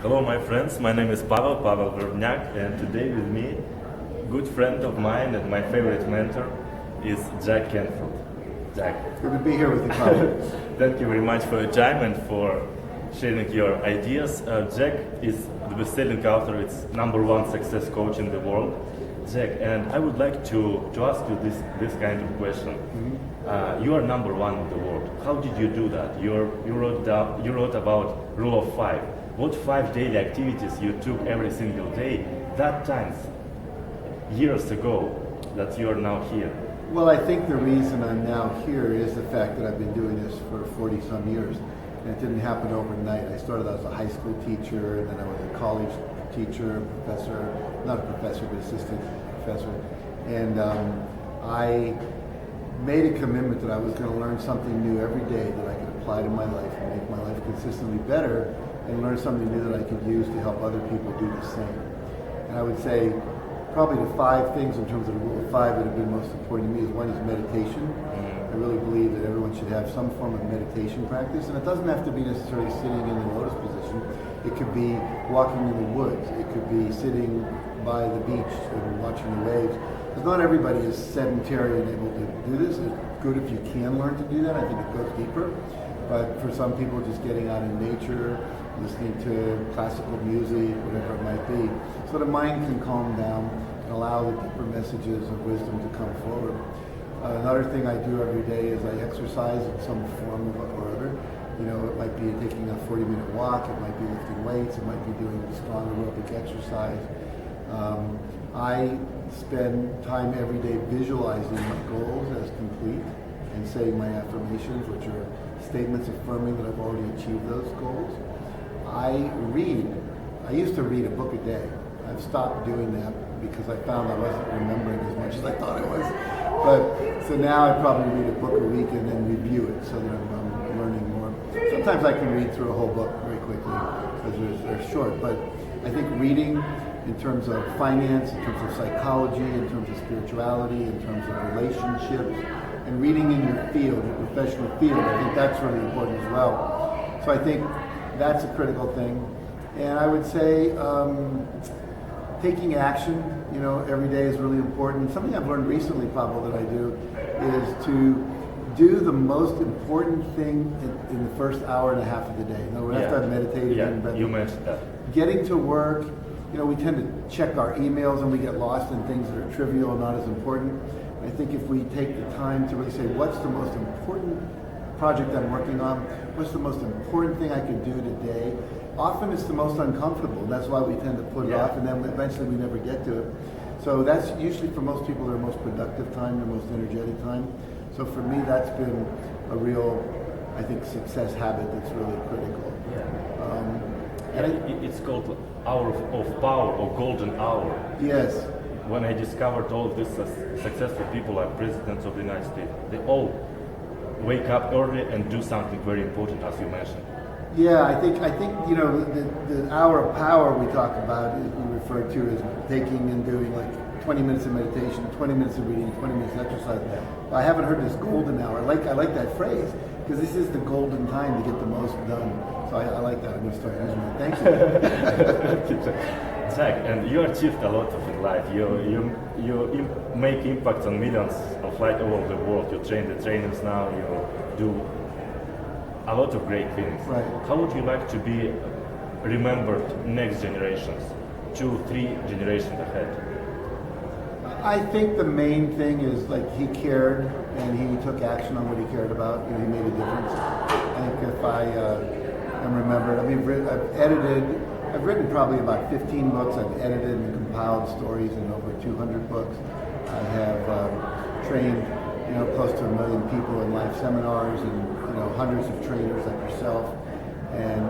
Hello, my friends. My name is Pavel Vervnyak, and today with me, good friend of mine and my favorite mentor is Jack Canfield. Jack. Good to be here with you, Pavel. Thank you very much for your time and for sharing your ideas. Jack is the best-selling author. It's #1 success coach in the world. Jack, and I would like to ask you this kind of question. Mm-hmm. You are #1 in the world. How did you do that? You wrote about rule of 5. What 5 daily activities you took every single day that times, years ago, that you are now here? Well, I think the reason I'm now here is the fact that I've been doing this for 40-some years. And it didn't happen overnight. I started out as a high school teacher, and then I was a college teacher, professor, not a professor, but assistant professor. And I made a commitment that I was going to learn something new every day that I could apply to my life and make my life consistently better, and learn something new that I could use to help other people do the same. And I would say probably the 5 things in terms of the rule of 5 that have been most important to me is one is meditation. I really believe that everyone should have some form of meditation practice, and it doesn't have to be necessarily sitting in the lotus position. It could be walking in the woods. It could be sitting by the beach and watching the waves. Because not everybody is sedentary and able to do this. It's good if you can learn to do that. I think it goes deeper. But for some people, just getting out in nature, listening to classical music, whatever it might be, so the mind can calm down and allow the deeper messages of wisdom to come forward. Another thing I do every day is I exercise in some form or other. You know, it might be taking a 40-minute walk, it might be lifting weights, it might be doing strong aerobic exercise. I spend time every day visualizing my goals as complete and saying my affirmations, which are statements affirming that I've already achieved those goals. I read. I used to read a book a day. I've stopped doing that because I found I wasn't remembering as much as I thought I was. But so now I probably read a book a week and then review it so that I'm learning more. Sometimes I can read through a whole book very quickly because they're short. But I think reading in terms of finance, in terms of psychology, in terms of spirituality, in terms of relationships, and reading in your field, your professional field, I think that's really important as well. So I think that's a critical thing. And I would say taking action, you know, every day is really important. Something I've learned recently, Pablo, that I do is to do the most important thing in the first hour and a half of the day. You know, after I've meditated, you mentioned that. Getting to work, you know, we tend to check our emails and we get lost in things that are trivial and not as important. I think if we take the time to really say, what's the most important project I'm working on, what's the most important thing I could do today, often it's the most uncomfortable, and that's why we tend to put it off, and then eventually we never get to it. So that's usually for most people their most productive time, their most energetic time. So for me, that's been a real, I think, success habit that's really critical. It's called hour of power or golden hour. Yes. When I discovered all of these successful people like presidents of the United States, they all wake up early and do something very important, as you mentioned. Yeah, I think you know the hour of power we talk about, we refer to as taking and doing like 20 minutes of meditation, 20 minutes of reading, 20 minutes of exercise. I haven't heard this golden hour. I like that phrase because this is the golden time to get the most done. So I like that. I'm going to start using it. Thank you. Jack, and you achieved a lot in life. You make impact on millions of lives all over the world. You train the trainers now. You do a lot of great things. Right. How would you like to be remembered next generations, 2, 3 generations ahead? I think the main thing is like he cared and he took action on what he cared about. You know, he made a difference. I think if I am remembered, I mean, I've written probably about 15 books. I've edited and compiled stories in over 200 books. I have trained, you know, close to 1 million people in live seminars and, you know, hundreds of trainers like yourself. And,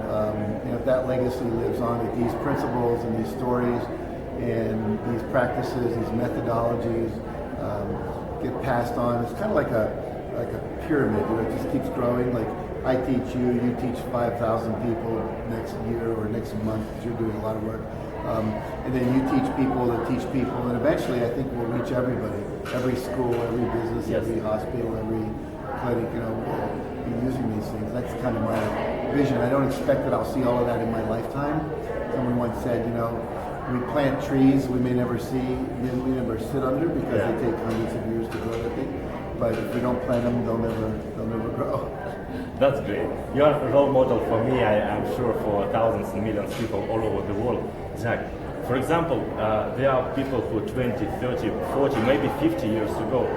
you know, if that legacy lives on, if these principles and these stories and these practices, these methodologies get passed on, it's kind of like a pyramid. You know, it just keeps growing. Like I teach you, you teach 5,000 people next year or next month because you're doing a lot of work. And then you teach people that teach people, and eventually I think we'll reach everybody, every school, every business, every hospital, every clinic, you know, will be using these things. That's kind of my vision. I don't expect that I'll see all of that in my lifetime. Someone once said, you know, we plant trees we may never see, we never sit under because they take hundreds of years to grow, I think. But if we don't plant them, they'll never grow. That's great. You're a role model for me, I'm sure, for thousands and millions of people all over the world. Jack, for example, there are people who are 20, 30, 40, maybe 50 years ago,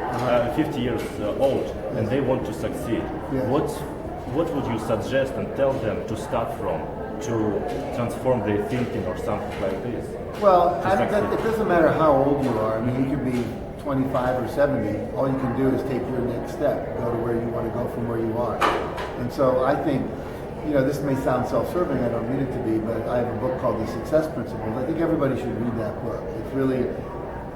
50 years old, and they want to succeed. Yeah. What would you suggest and tell them to start from to transform their thinking or something like this? Well, it doesn't matter how old you are. I mean, you could be 25 or 70. All you can do is take your next step, go to where you want to go from where you are. And so I think, you know, this may sound self-serving, I don't mean it to be, but I have a book called The Success Principles. I think everybody should read that book. It's really,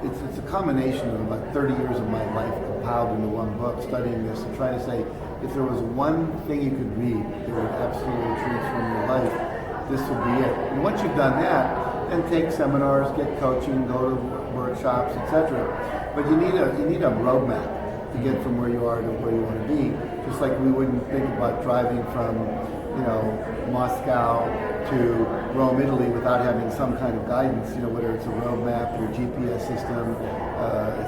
it's a combination of about 30 years of my life compiled into one book, studying this and trying to say, if there was one thing you could read that would absolutely transform your life, this would be it. And once you've done that, then take seminars, get coaching, go to workshops, etc. But you need a roadmap to get from where you are to where you want to be. Just like we wouldn't think about driving from, you know, Moscow to Rome, Italy, without having some kind of guidance. You know, whether it's a roadmap, your GPS system,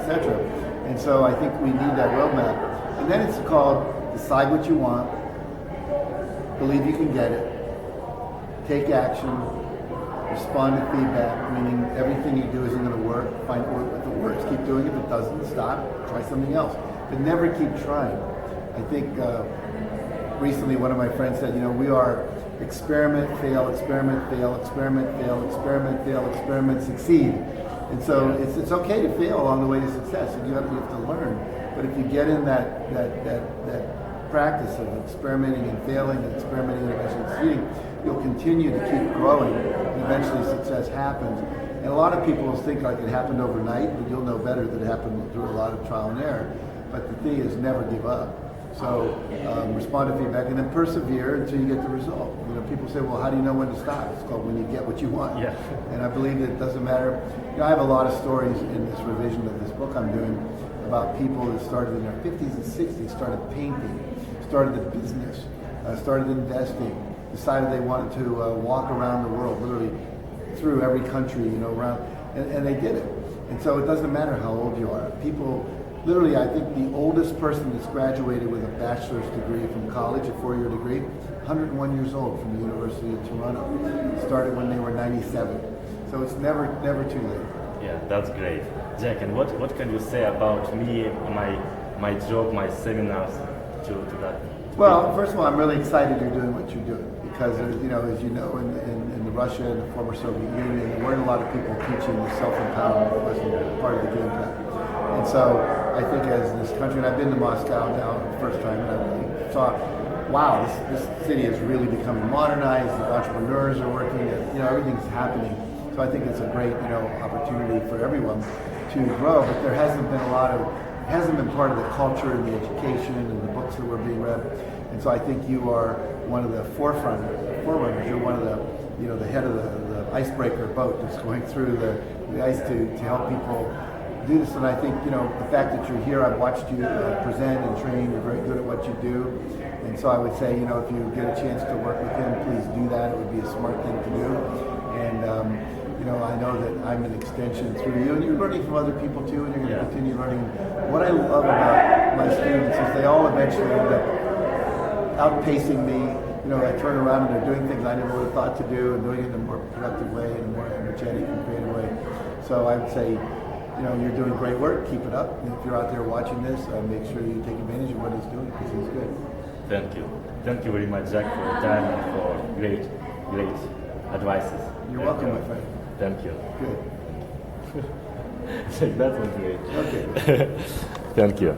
etc. And so I think we need that roadmap. And then it's called decide what you want, believe you can get it, take action, respond to feedback, meaning everything you do isn't going to work. Find if it works, keep doing it. If it doesn't, stop, try something else. But never keep trying. I think recently one of my friends said, you know, we are experiment, fail, experiment, fail, experiment, fail, experiment, fail, experiment, succeed. And so it's okay to fail along the way to success, and you have to learn. But if you get in that practice of experimenting and failing and experimenting and eventually succeeding, you'll continue to keep growing, and eventually success happens. And a lot of people will think like it happened overnight, but you'll know better that it happened through a lot of trial and error. But the thing is, never give up. So respond to feedback and then persevere until you get the result. You know, people say, well, how do you know when to stop? It's called when you get what you want. Yeah. And I believe that it doesn't matter. You know, I have a lot of stories in this revision of this book I'm doing about people that started in their 50s and 60s, started painting, started a business, started investing, decided they wanted to walk around the world, literally through every country, you know, around, and they did it. And so it doesn't matter how old you are. People, literally, I think the oldest person that's graduated with a bachelor's degree from college, a 4-year degree, 101 years old from the University of Toronto. Started when they were 97. So it's never too late. Yeah, that's great. Jack, and what can you say about me, my job, my seminars to that? Well, first of all, I'm really excited you're doing what you're doing because, you know, as you know, in Russia and the former Soviet Union, there weren't a lot of people teaching the self-empowerment. It wasn't part of the game plan. And so I think as this country, and I've been to Moscow now the first time, and I really saw, wow, this city is really becoming modernized, the entrepreneurs are working, you know, everything's happening. So I think it's a great, you know, opportunity for everyone to grow, but there hasn't been it hasn't been part of the culture and the education and the books that were being read. And so I think you are one of the forerunners. You're one of the, you know, the head of the icebreaker boat that's going through the ice to help people do this. And I think, you know, the fact that you're here, I've watched you present and train, you're very good at what you do. And so I would say, you know, if you get a chance to work with him, please do that. It would be a smart thing to do. And, you know, I know that I'm an extension through you, and you're learning from other people too, and you're going to continue learning. What I love about my students is they all eventually end up outpacing me. You know, I turn around and they're doing things I never would have thought to do, and doing it in a more productive way, in a more energetic and creative way. So I would say, you know, you're doing great work. Keep it up. And if you're out there watching this, make sure you take advantage of what he's doing because he's good. Thank you. Thank you very much, Jack, for your time and for great advices. You're welcome, my friend. Thank you. Good. That was great. Okay. Thank you.